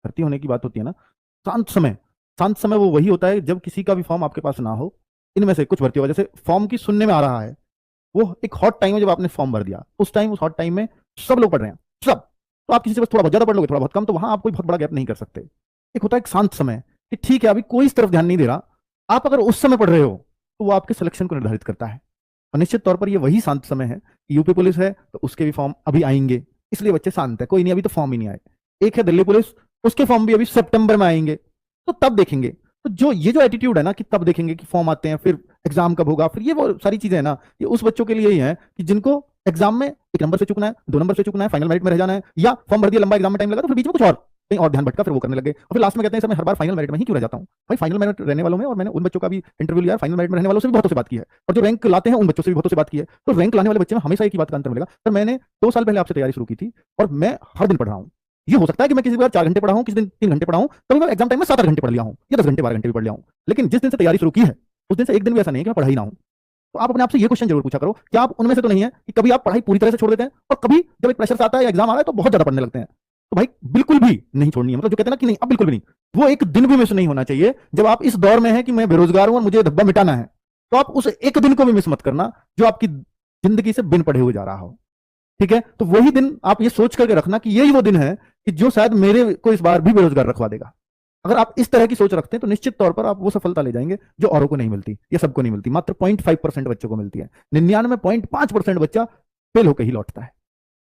भर्ती होने की बात होती है ना, शांत समय, शांत समय वो वही होता है जब किसी का भी फॉर्म आपके पास ना हो। इनमें से कुछ भर्ती होगा, जैसे फॉर्म की सुनने में आ रहा है, वो एक हॉट टाइम है जब आपने फॉर्म भर दिया, उस टाइम, उस हॉट टाइम में सब लोग पढ़ रहे हैं, सब। तो आप किसी से बस थोड़ा बहुत ज्यादा पढ़ लोगे, थोड़ा बहुत कम, तो वहां आप कोई बहुत बड़ा गैप नहीं कर सकते। एक होता है एक शांत समय कि ठीक है अभी कोई इस तरफ ध्यान नहीं दे रहा, आप अगर उस समय पढ़ रहे हो तो वो आपके सिलेक्शन को निर्धारित करता है। और निश्चित तौर पर ये वही शांत समय है कि यूपी पुलिस है तो उसके भी फॉर्म अभी आएंगे, इसलिए बच्चे शांत है, कोई नहीं अभी तो फॉर्म ही नहीं आए। एक है दिल्ली पुलिस, उसके फॉर्म भी अभी सितंबर में आएंगे, तो तब देखेंगे। तो जो ये जो एटीट्यूड है ना कि तब देखेंगे कि फॉर्म आते हैं, फिर एग्जाम कब होगा, फिर ये वो सारी चीजें है ना, ये उस बच्चों के लिए ही है कि जिनको एग्जाम में 1 नंबर से चुकना है, 2 नंबर से चुकना है, फाइनल मेरिट में रह जाना है, या फॉर्म भर दिया लंबा एग्जाम में टाइम लगा तो फिर बीच में कुछ और कहीं और ध्यान भटका, फिर वो करने लगे, और फिर लास्ट में कहते हैं सर मैं हर बार फाइनल मेरिट में ही क्यों रह जाता हूँ। भाई फाइनल मेरिट रहने वालों में, और मैंने उन बच्चों का भी इंटरव्यू लिया, फाइनल मेरिट में रहने वालों से भी बहुतों से बात की है, और जो रैंक लाते हैं उन बच्चों से भी बहुतों से बात की है। तो रैंक लाने वाले बच्चे में हमेशा एक ही बात का अंतर मिलेगा, सर मैंने 2 साल पहले आपसे तैयारी शुरू की थी और मैं हर दिन पढ़ रहा हूँ। ये हो सकता है कि मैं किसी बार 4 घंटे पढ़ा हूँ, किसी दिन 3 घंटे पढ़ा हूँ, कभी मैं एग्जाम टाइम में 7-8 घंटे पढ़ लिया हूँ, या 10 घंटे 12 घंटे भी पढ़ लिया हूँ, लेकिन जिस दिन से तैयारी शुरू की है उस दिन से एक दिन भी ऐसा नहीं है कि मैं पढ़ा ही ना हूँ। तो आप अपने आप से ये क्वेश्चन जरूर पूछा करो, क्या आप उनमें से तो नहीं है कि कभी आप पढ़ाई पूरी तरह से छोड़ देते हैं और कभी जब एक प्रेशर आता है या एग्जाम आ रहा है तो बहुत ज्यादा पढ़ने लगते हैं। तो भाई बिल्कुल भी नहीं छोड़नी है, मतलब जो कहते हैं ना कि नहीं अब बिल्कुल भी नहीं, वो एक दिन भी मिस नहीं होना चाहिए। जब आप इस दौर में है कि मैं बेरोजगार हूं और मुझे धब्बा मिटाना है, तो आप उस एक दिन को भी मिस मत करना जो आपकी जिंदगी से बिन पढ़े हुए जा रहा हो। ठीक है, तो वही दिन आप ये सोच करके रखना कि यही वो दिन है कि जो शायद मेरे को इस बार भी बेरोजगार रखवा देगा। अगर आप इस तरह की सोच रखते हैं तो निश्चित तौर पर आप वो सफलता ले जाएंगे जो औरों को नहीं मिलती, या सबको नहीं मिलती, मात्र 0.5% बच्चों को मिलती है। 99.5% बच्चा फेल होकर ही लौटता है।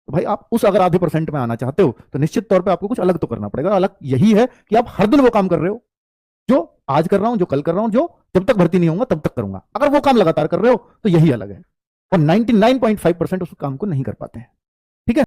तो भाई आप उस अगर आधे परसेंट में आना चाहते हो तो निश्चित तौर पर आपको कुछ अलग तो करना पड़ेगा। अलग यही है कि आप हर दिन वो काम कर रहे हो जो आज कर रहा हूं, जो कल कर रहा हूं, जो जब तक भर्ती नहीं होगा तब तक करूंगा। अगर वो काम लगातार कर रहे हो तो यही अलग है, और 99.5% उस काम को नहीं कर पाते हैं।